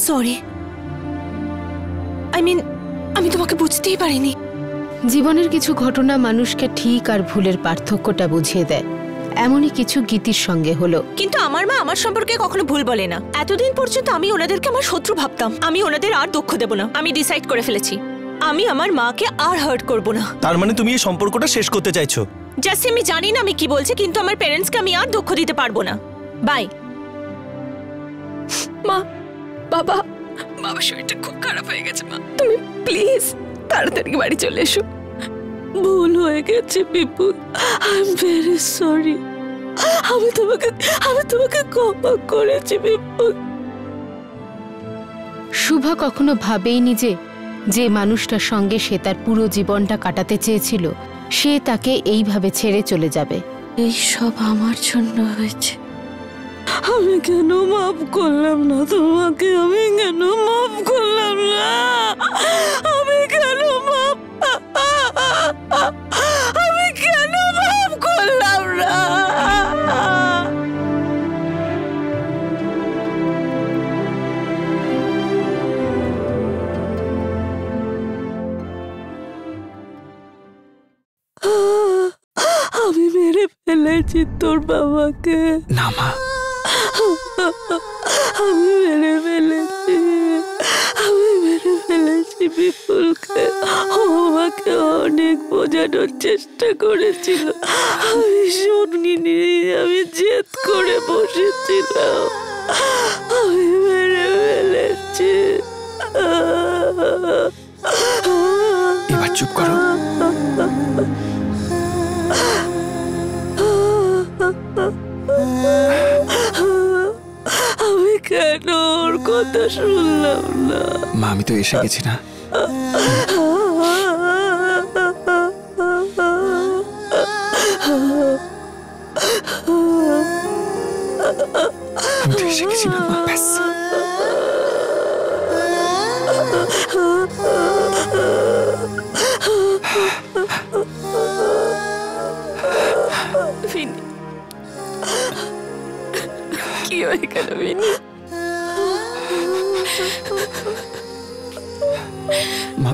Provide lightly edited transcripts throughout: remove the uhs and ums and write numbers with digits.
Sorry. আমি তোমাকে বুঝতেই পারিনি। জীবনের কিছু ঘটনা মানুষকে ঠিক আর ভুলের পার্থক্যটা বুঝিয়ে দেয়। এমনই কিছু গীতির সঙ্গে হলো। কিন্তু আমার মা আমার সম্পর্কে কখনো ভুল বলে না। এতদিন পর্যন্ত আমি ওনাদেরকে আমার শত্রু ভাবতাম। আমি ওনাদের আর দুঃখ দেব না। আমি ডিসাইড করে ফেলেছি আমি আমার মাকে আর হার্ট করব না। তার মানে তুমি এই সম্পর্কটা শেষ করতে চাইছো? জাস্ট আমি জানি না আমি কি বলছি, কিন্তু আমার প্যারেন্টসকে আমি আর দুঃখ দিতে পারবো না। বাই। মা, বাবা শরীরটা খুব খারাপ হয়ে গেছে। মা তুমি প্লিজ তাড়াতাড়ি বাড়ি চলে এসো। ভুল হয়ে গেছে বিপুল, আই এম ভেরি সরি। আমি তোমাকে ক্ষমা করেছি বিপুল। শুভা কখনো ভাবেইনি যে মানুষটার সঙ্গে সে তার পুরো জীবনটা কাটাতে চেয়েছিল সে তাকে এইভাবে ছেড়ে চলে যাবে। এই সব আমার জন্য হয়েছে। আমি কেন মাফ করলাম না তোমাকে? আমি কেন মাফ করলাম না? আমি কেন মাফ করলাম না? আমি মেরে ফেলেছি তোর বাবাকে। না মা, আমি মেরে ফেলেছি বিপুলকে। ও আমাকে অনেক বোঝানোর চেষ্টা করেছিল, আমি শুনিনি। আমি জেদ করে বসেছিলাম। আমি মেরে ফেলেছি। এবার চুপ করো। আমি কেন ওর কথা শুনলাম না? মা, আমি তো এসে গেছি না। আমি তো এসে গেছি না মা, ব্যাস। কি হয়ে গেল বিনি? মা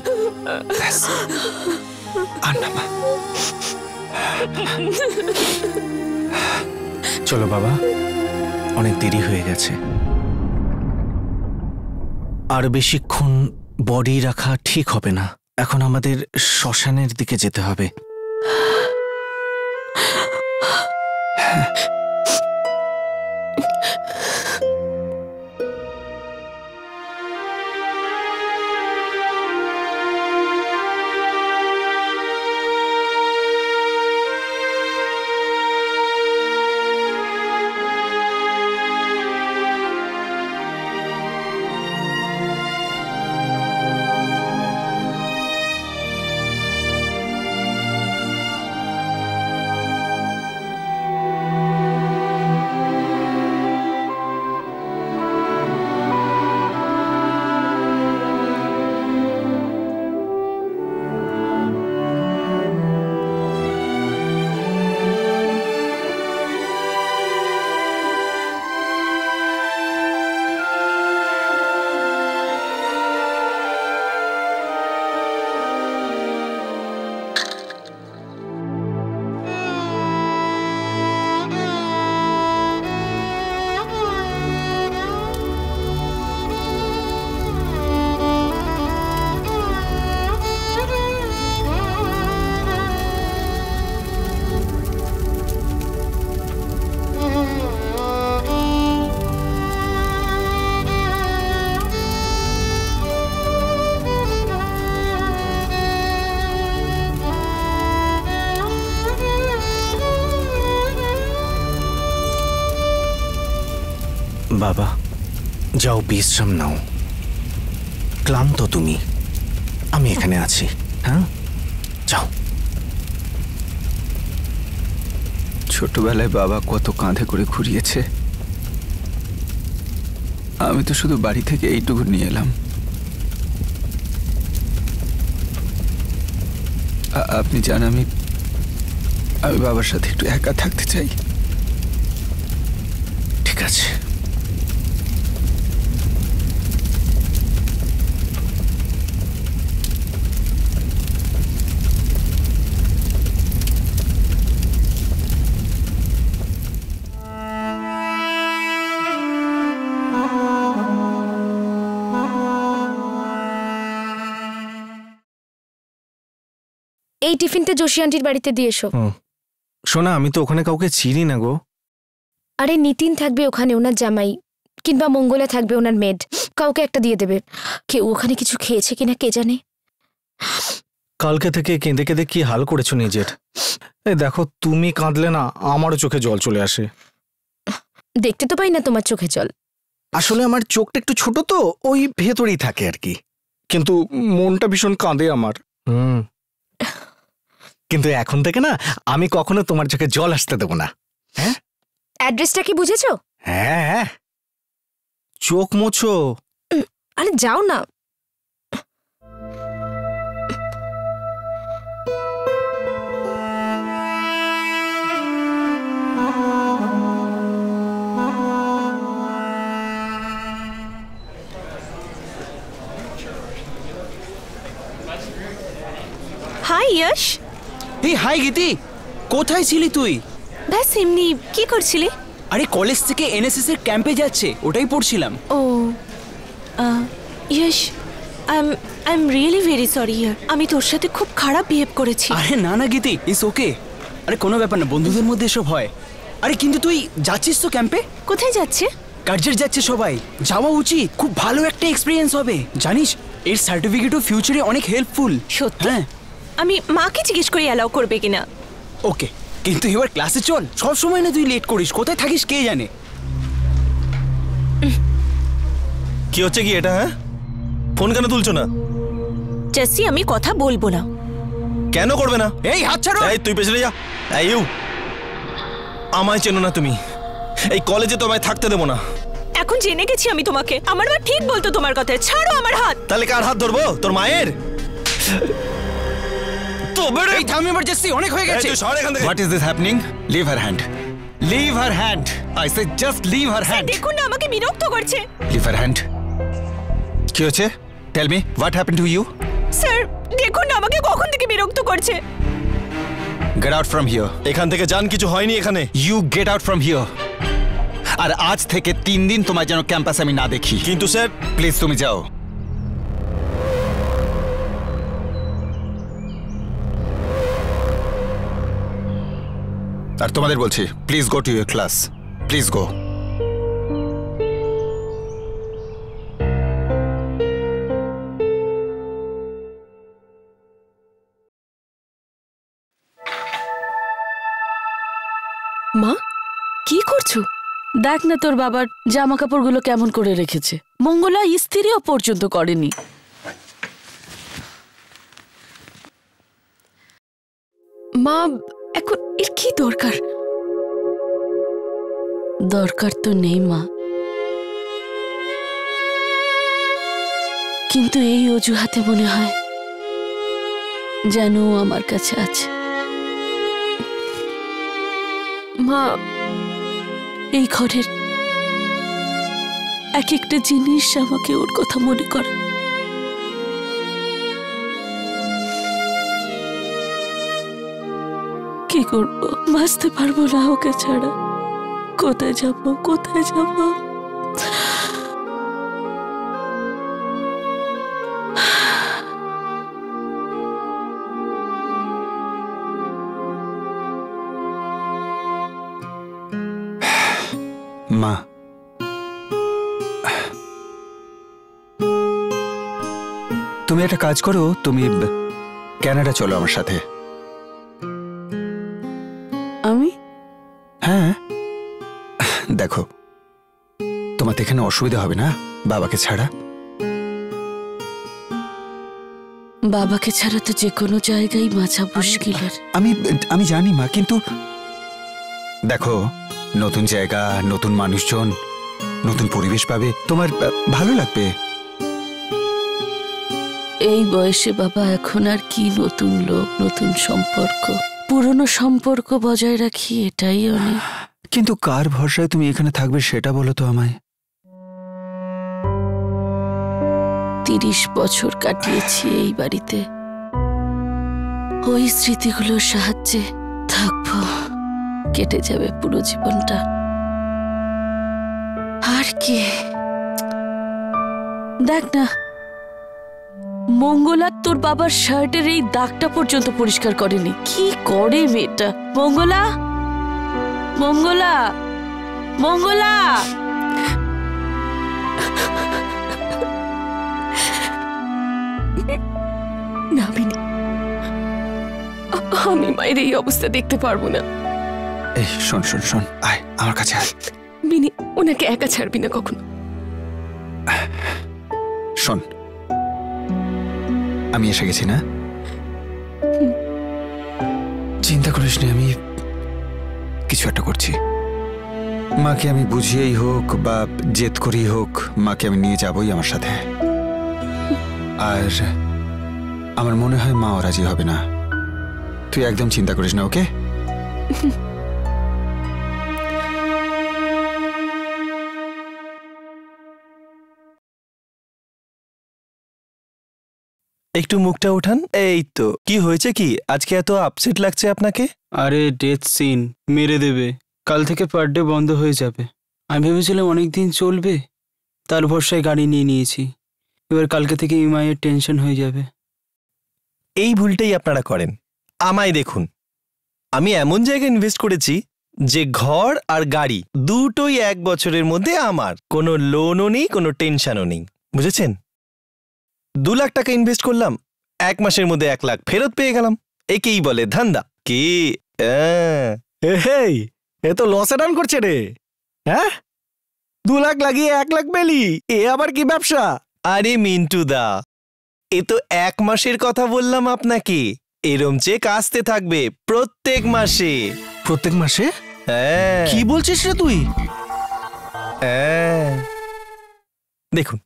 ব্যাস, আর না মা। চলো বাবা, অনেক দেরি হয়ে গেছে। আর বেশিক্ষণ বডি রাখা ঠিক হবে না। এখন আমাদের শ্মশানের দিকে যেতে হবে। বাবা যাও, বিশ্রাম নাও। ক্লান্ত তুমি, আমি এখানে আছি। হ্যাঁ যাও। ছোটবেলায় বাবা কত কাঁধে করে ঘুরিয়েছে, আমি তো শুধু বাড়ি থেকে এইটুকু নিয়ে এলাম। আপনি জান আমি বাবার সাথে একটু একা থাকতে চাই। ঠিক আছে। এই টিফিনটা যোশী আন্টির বাড়িতে দিয়ে এসো। শোনা, আমি তো ওখানে কাউকে চিনি না গো। আরে নিতিন থাকবে ওখানে, ওনার জামাই, কিংবা মঙ্গলা থাকবে ওনার মেড, কাউকে একটা দিয়ে দেবে। কেউ ওখানে কিছু খেয়েছে কিনা কে জানে। কালকে থেকে কেঁদে কেঁদে কি হাল করেছো নিজের। এই দেখো, তুমি কাঁদলে না আমারও চোখে জল চলে আসে। দেখতে তো পাই না তোমার চোখে জল। আসলে আমার চোখটা একটু ছোট তো, ওই ভেতরেই থাকে আর কি, কিন্তু মনটা ভীষণ কাঁদে আমার। কিন্তু এখন থেকে না আমি কখনো তোমার চোখে জল আসতে দেবো না। হ্যাঁ, অ্যাড্রেসটা কি বুঝেছো? হ্যাঁ, চোখ মোছো। আরে যাও না। হাই यश। এই হাই গীতি, কোথায় ছিলি তুই? ব্যাস এমনি। কি করছিলি? আরে কলেজ থেকে এনএসএস এর ক্যাম্পে যাচ্ছে, ওটাই পড়ছিলাম। ও Yash, I am really very sorry ইয়ার। আমি তোর সাথে খুব খারাপ বিহেভ করেছি। আরে না না গীতি, ইটস ওকে। আরে কোনো ব্যাপার না, বন্ধুদের মধ্যে এসব হয়। আরে কিন্তু তুই যাচ্ছিস তো ক্যাম্পে? কোথায় যাচ্ছে? কার্জের যাচ্ছে সবাই, যাওয়া উচিত। খুব ভালো একটা এক্সপিরিয়েন্স হবে জানিস। এর সার্টিফিকেটও ফিউচারে অনেক হেল্পফুল। সত্যি? হ্যাঁ। আমি মাকে জিজ্ঞেস করি অ্যালাউ করবে কিনা। ওকে, কিন্তু এবার ক্লাসে চল। সব সময় না তুই লেট করিস, কোথায় থাকিস কে জানে। কি হচ্ছে কি এটা? হ্যাঁ, ফোন কেন তুলছো না? জেসি, আমি কথা বলবো না। কেন করবে না? এই হাত ছাড়ো। এই তুই পেছনে যা। এই ইউ, আমায় চেনো না তুমি। এই কলেজে তোমায় থাকতে দেবো না। এখন জেনে গেছি আমি তোমাকে। আমার মা ঠিক বলতো তোমার কথা। ছাড়ো আমার হাত। তাহলে কার হাত ধরবো? তোর মায়ের? তো বেড়ে এই থাম এবার জেসি, অনেক হয়ে গেছে। তুই সর এখান থেকে। What is this happening? Leave her hand. Leave her hand. I say just leave her hand. দেখুন না, আমাকে বিরক্ত করছে। Leave her hand. কি হচ্ছে? Tell me what happened to you? Sir দেখুন না, আমাকে কখন থেকে বিরক্ত করছে। Get out from here. এখান থেকে যান, কিছু হয়নি এখানে। You get out from here. আর আজ থেকে 3 দিন তোমার যেন ক্যাম্পাসে আমি না দেখি। কিন্তু স্যার, প্লিজ তুমি যাও। আর তোমাদের বলছি, please go to your class. Please go. মা, কি করছো? দেখ না তোর বাবার জামা কাপড়গুলো কেমন করে রেখেছে। মঙ্গলা ইস্ত্রিও পর্যন্ত করেনি। মা, এখন এর কি দরকার? দরকার তো নেই মা, কিন্তু এই অজুহাতে মনে হয় যেন ও আমার কাছে আছে। মা, এই ঘরের এক একটা জিনিস আমাকে ওর কথা মনে করে। কি করবো, বাঁচতে পারবো না ওকে ছাড়া। কোথায় যাবো, কোথায় যাবো? মা, তুমি একটা কাজ করো, তুমি কানাডা চলো আমার সাথে। আমি? হ্যাঁ, দেখো তোমার এখানে অসুবিধা হবে না বাবাকে ছাড়া। বাবাকে ছাড়া তো যে কোনো জায়গায় বাঁচা মুশকিলের। আমি জানি মা, কিন্তু দেখো নতুন জায়গা, নতুন মানুষজন, নতুন পরিবেশ পাবে, তোমার ভালো লাগবে। এই বয়সে বাবা এখন আর কি নতুন লোক, নতুন সম্পর্ক? পুরনো সম্পর্ক বজায় রাখি, এটাই অনেক। কিন্তু কার ভরসায় তুমি এখানে থাকবে সেটা বলো তো আমায়। 30 বছর কাটিয়েছি এই বাড়িতে। ওই স্মৃতিগুলোর সাহায্যে থাকবো, কেটে যাবে পুরো জীবনটা। আর কি, দেখ না মঙ্গলা তোর বাবার শার্টের এই দাগটা পর্যন্ত পরিষ্কার করেনি। কি করে মেয়েটা? মঙ্গলা, মঙ্গলা, মঙ্গলা। না বিনি, আমি মায়ের এই অবস্থা দেখতে পারবো না। এই শোন শোন শোন, আয় আমার কাছে আয়। বিনি, ওনাকে একা ছাড়বি না কখনো। শোন, আমি এসে গেছি না, চিন্তা করিস নি, আমি কিছু একটা করছি। মাকে আমি বুঝিয়েই হোক বা জেদ করেই হোক, মাকে আমি নিয়ে যাবই আমার সাথে। আর আমার মনে হয় মাও রাজি হবে না। তুই একদম চিন্তা করিস না, ওকে? একটু মুখটা ওঠান। এই তো, কি হয়েছে? কি আজকে এত আপসেট লাগছে আপনাকে? আরে ডেথ সিন, মেরে দেবে। কাল থেকে পার ডে বন্ধ হয়ে যাবে। আমি ভেবেছিলাম অনেক দিন চলবে, তার ভরসায় গাড়ি নিয়ে নিয়েছি। এবার কালকে থেকে ইএমআইয়ের টেনশন হয়ে যাবে। এই ভুলটাই আপনারা করেন। আমায় দেখুন, আমি এমন জায়গায় ইনভেস্ট করেছি যে ঘর আর গাড়ি দুটোই 1 বছরের মধ্যে আমার। কোনো লোনও নেই, কোনো টেনশনও নেই, বুঝেছেন? 2 লাখ টাকা ইনভেস্ট করলাম, 1 মাসের মধ্যে 1 লাখ ফেরত পেয়ে গেলাম। একেই বলে ধান্দা। কি এ তো লসে রান করছে রে। হ্যাঁ, 2 লাখ লাগিয়ে 1 লাখ পেলি, এ আবার কি ব্যবসা? আরে মিন্টু দা, এ তো 1 মাসের কথা বললাম আপনাকে। এরম চেক আসতে থাকবে প্রত্যেক মাসে। প্রত্যেক মাসে? হ্যাঁ। কি বলছিস রে তুই? হ্যাঁ, দেখুন,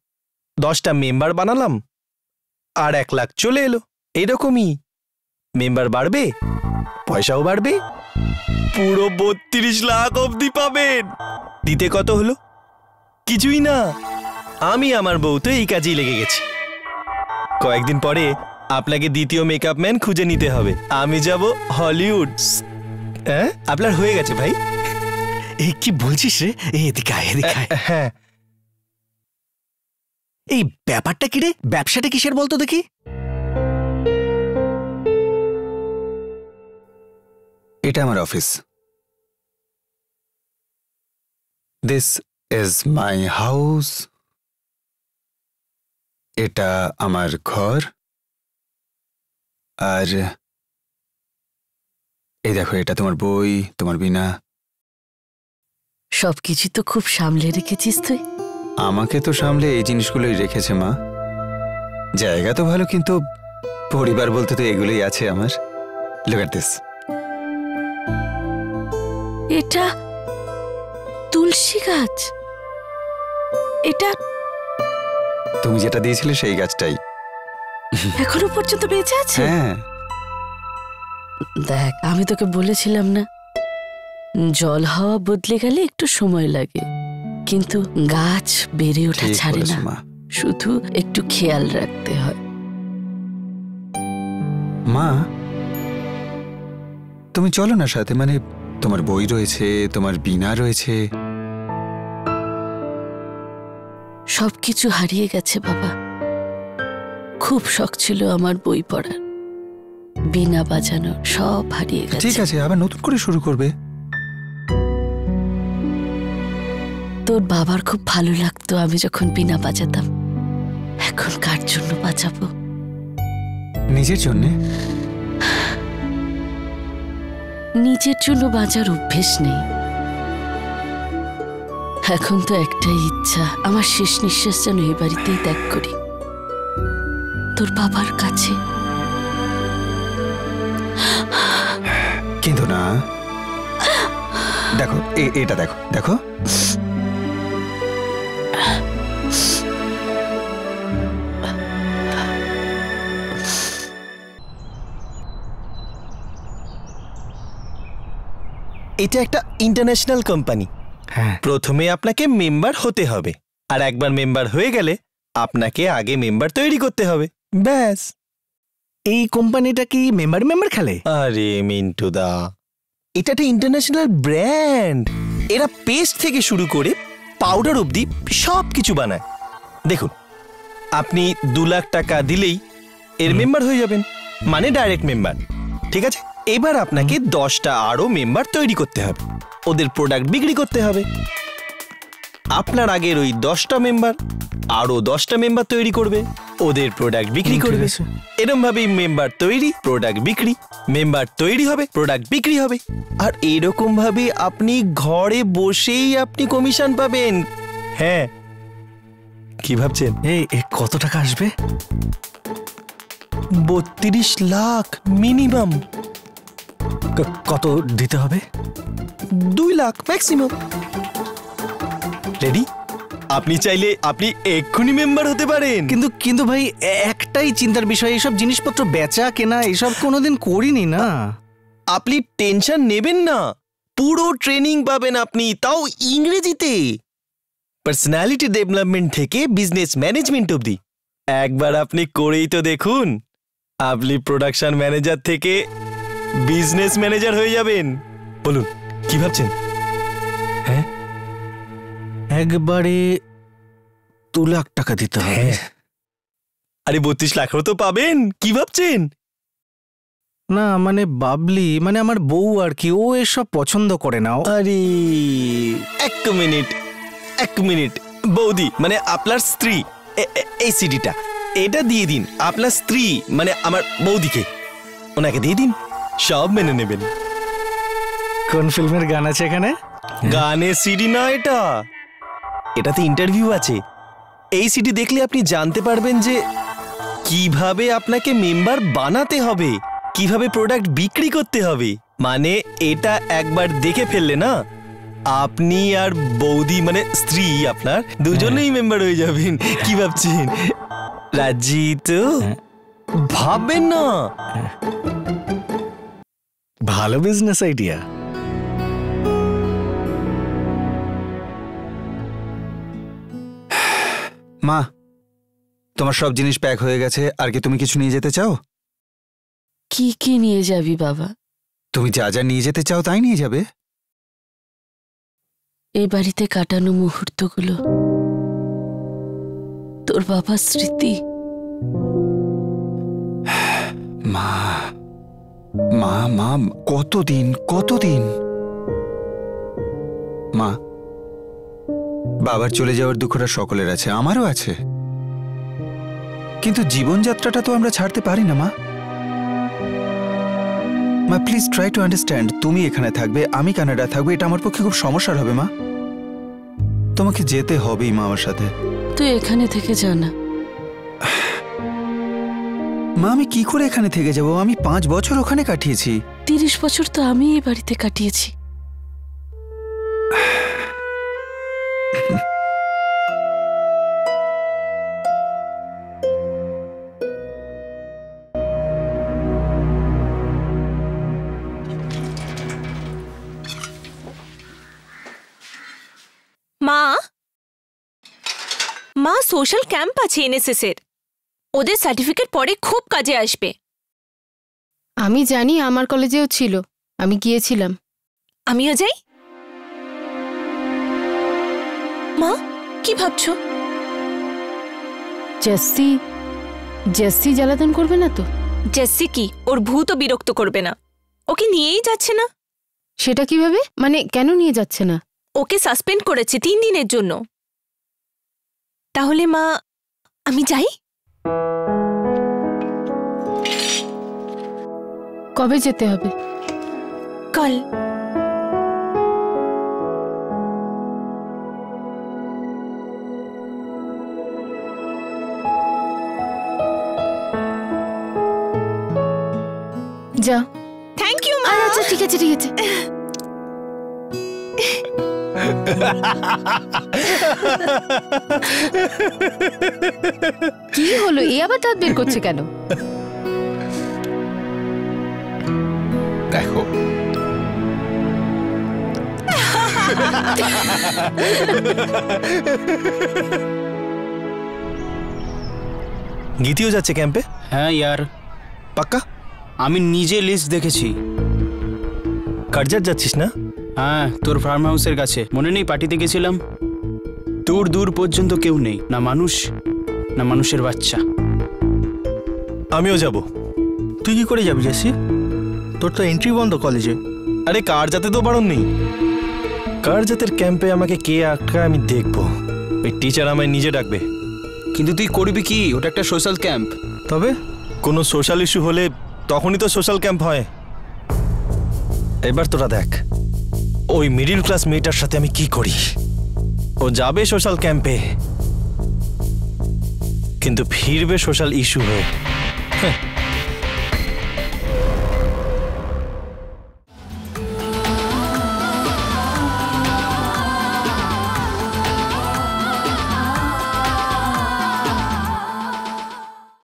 10টা মেম্বার বানালাম আর 1 লাখ চলে এলো। এরকমই মেম্বার বাড়বে, পয়সাও বাড়বে, পুরো 32 লাখ অবধি পাবেন। দিতে কত হলো? কিছুই না। আমি আমার বউ তো এই কাজেই লেগে গেছি। কয়েকদিন পরে আপনাকে দ্বিতীয় মেকআপ ম্যান খুঁজে নিতে হবে। আমি যাব হলিউড। হ্যাঁ, আপনার হয়ে গেছে ভাই। এই কি বলছিস রে? এদিকে আয়, এদিকে আয়। হ্যাঁ, এই ব্যাপারটা কি রে? ব্যবসাটা কিসের বলতো দেখি? এটা আমার office. This is my house. এটা আমার ঘর। আর এই দেখো, এটা তোমার বই, তোমার বিনা। সবকিছু তো খুব সামলে রেখেছিস তুই। আমাকে তো সামলে এই জিনিসগুলোই রেখেছে মা। জায়গা তো ভালো, কিন্তু পরিবার বলতে তো এগুলোই আছে আমার। Look at this. এটা তুলসী গাছ। এটা তুমি যেটা দিয়েছিলে সেই গাছটাই। এখনো পর্যন্ত বেঁচে আছে? হ্যাঁ। দেখ, আমি তোকে বলেছিলাম না, জল হাওয়া বদলে গেলে একটু সময় লাগে, কিন্তু গাছ বেড়ে ওঠা ঠিক ছাড়ে বলেছো না। মা। শুধু একটু খেয়াল রাখতে হয়। মা, তুমি চলো না সাথে। মানে তোমার বই রয়েছে, তোমার বীণা রয়েছে। সবকিছু হারিয়ে গেছে বাবা। খুব শখ ছিল আমার বই পড়ার, বীণা বাজানো, সব হারিয়ে গেছে। ঠিক আছে, আবার নতুন করে শুরু করবে। তোর বাবার খুব ভালো লাগতো আমি যখন বীণা বাজাতাম। এখন কার জন্য বাজাবো? নিজের জন্যে? নিজের জন্য বাজার অভ্যেস নেই। এখন তো একটাই ইচ্ছা, আমার শেষ নিঃশ্বাস যেন এই বাড়িতেই ত্যাগ করি, তোর বাবার কাছে। কিন্তু না, দেখো এটা দেখো, দেখো এটা একটা ইন্টারন্যাশনাল কোম্পানি। হ্যাঁ, প্রথমে আপনাকে মেম্বার হতে হবে, আর একবার মেম্বার হয়ে গেলে আপনাকে আগে মেম্বার তৈরি করতে হবে। ব্যাস। এই কোম্পানিটা কি মেম্বার খেলে? আরে মিন্টু দা, এটা একটা ইন্টারন্যাশনাল ব্র্যান্ড। এরা পেস্ট থেকে শুরু করে পাউডার অবধি সব কিছু বানায়। দেখুন, আপনি 2 লাখ টাকা দিলেই এর মেম্বার হয়ে যাবেন, মানে ডাইরেক্ট মেম্বার। ঠিক আছে, এবার আপনাকে 10টা আরো মেম্বার তৈরি করতে হবে, ওদের প্রোডাক্ট বিক্রি করতে হবে। আপনার আগের ওই 10টা মেম্বার আরো 10টা মেম্বার তৈরি করবে, ওদের প্রোডাক্ট বিক্রি করবে। এরকম ভাবেই মেম্বার তৈরি, প্রোডাক্ট বিক্রি, মেম্বার তৈরি হবে, প্রোডাক্ট বিক্রি হবে। আর এরকম ভাবে আপনি ঘরে বসেই আপনি কমিশন পাবেন। হ্যাঁ, কি ভাবছেন? এই কত টাকা আসবে? 32 লাখ মিনিমাম। কত দিতে হবে? 2 লাখ ম্যাক্সিমাম। রেডি? আপনি চাইলে আপনি এক্ষুনি মেম্বার হতে পারেন। কিন্তু ভাই, একটাই চিন্তার বিষয়, এইসব জিনিসপত্র বেচা কেনা এসব কোনোদিন করিনি না। আপনি টেনশন নেবেন না, পুরো ট্রেনিং পাবেন আপনি, তাও ইংরেজিতে। পার্সোনালিটি ডেভেলপমেন্ট থেকে বিজনেস ম্যানেজমেন্ট অবধি। একবার আপনি করেই তো দেখুন, আপনি প্রোডাকশন ম্যানেজার থেকে বিজনেস ম্যানেজার হয়ে যাবেন। বলুন, কি ভাবছেন? হ্যাঁ, একবারে 2 লাখ টাকা দিতে হবে। আরে 32 লাখও তো পাবেন, কি ভাবছেন? না মানে বাবলি, মানে আমার বউ আর কি, ও এসব পছন্দ করে না। আরে এক মিনিট বৌদি, মানে আপনার স্ত্রী, এই সিডিটা এটা দিয়ে দিন আপনার স্ত্রী মানে আমার বৌদিকে, ওনাকে দিয়ে দিন, সব মেনে নেবেন। কোন ফিল্মের গান আছে এখানে? গানের সিডি না, এটাতে ইন্টারভিউ আছে। এই সিডি দেখলে আপনি জানতে পারবেন যে কিভাবে আপনাকে মেম্বার বানাতে হবে, কিভাবে প্রোডাক্ট বিক্রি করতে হবে। মানে এটা একবার দেখে ফেললে না, আপনি আর বৌদি মানে স্ত্রী আপনার দুজনেই মেম্বার হয়ে যাবেন। কি ভাবছেন? রাজি তো? ভাববেন না? ভালো বিজনেস আইডিয়া। মা, তোমার সব জিনিস প্যাক হয়ে গেছে, আর কি তুমি কিছু নিয়ে যেতে চাও? কি কি নিয়ে যাবি বাবা? তুমি যা যা নিয়ে যেতে চাও তাই নিয়ে যাবে। এই বাড়িতে কাটানো মুহূর্তগুলো, তোর বাবার স্মৃতি। মা মা মা কতদিন মা, বাবার চলে যাওয়ার দুঃখটা সকলের আছে, আমারও আছে, কিন্তু জীবনযাত্রাটা তো আমরা ছাড়তে পারি না। মা প্লিজ ট্রাই টু আন্ডারস্ট্যান্ড। তুমি এখানে থাকবে, আমি কানাডা থাকবো, এটা আমার পক্ষে খুব সমস্যার হবে। মা, তোমাকে যেতে হবেই মা আমার সাথে। তুই এখানে থেকে যা না। মা, আমি কি করে এখানে থেকে যাব? আমি 5 বছর ওখানে কাটিয়েছি। 30 বছর তো আমি এই বাড়িতে কাটিয়েছি। মা সোশ্যাল ক্যাম্প আছে এনএসএস এর, ওদের সার্টিফিকেট পরে খুব কাজে আসবে। আমি জানি, আমার কলেজেও ছিল, আমি গিয়েছিলাম। আমিও যাই। মা কি ভাবছো? জেসি জ্বালাতন করবে না তো? জেসি কি, ওর ভূতও বিরক্ত করবে না। ওকে নিয়েই যাচ্ছে না। সেটা কিভাবে? মানে কেন নিয়ে যাচ্ছে না? ওকে সাসপেন্ড করেছে 3 দিনের জন্য। তাহলে মা আমি যাই। কবে যেতে হবে? কাল। যা। থ্যাংক ইউ মা। আচ্ছা ঠিক আছে ঠিক আছে। কি হলো, এ আবার দাঁত বের করছে কেন? দেখো, গীতিও যাচ্ছে ক্যাম্পে? হ্যাঁ ইয়ার, পাক্কা? আমি নিজে লিস্ট দেখেছি। কার্জার যাচ্ছিস না? হ্যাঁ, তোর ফার্ম হাউসের কাছে, মনে নেই পার্টিতে গেছিলাম? দূর পর্যন্ত কেউ নেই, না মানুষ না মানুষের বাচ্চা। আমিও যাব। তুই কি করে যাবি জেসি? তোর তো এন্ট্রি বন্ধ কলেজে। আরে কার যাতে তো বারণ নেই। কার জাতের ক্যাম্পে আমাকে কে আটকায় আমি দেখবো। ওই টিচার আমায় নিজে ডাকবে। কিন্তু তুই করবি কি? ওটা একটা সোশ্যাল ক্যাম্প। তবে কোনো সোশ্যাল ইস্যু হলে তখনই তো সোশ্যাল ক্যাম্প হয়। এবার তোরা দেখ ওই মিডিল ক্লাস মেয়েটার সাথে আমি কি করি। ও যাবে সোশ্যাল ক্যাম্পে, কিন্তু ফিরবে সোশ্যাল ইস্যু হয়ে। হ্যাঁ,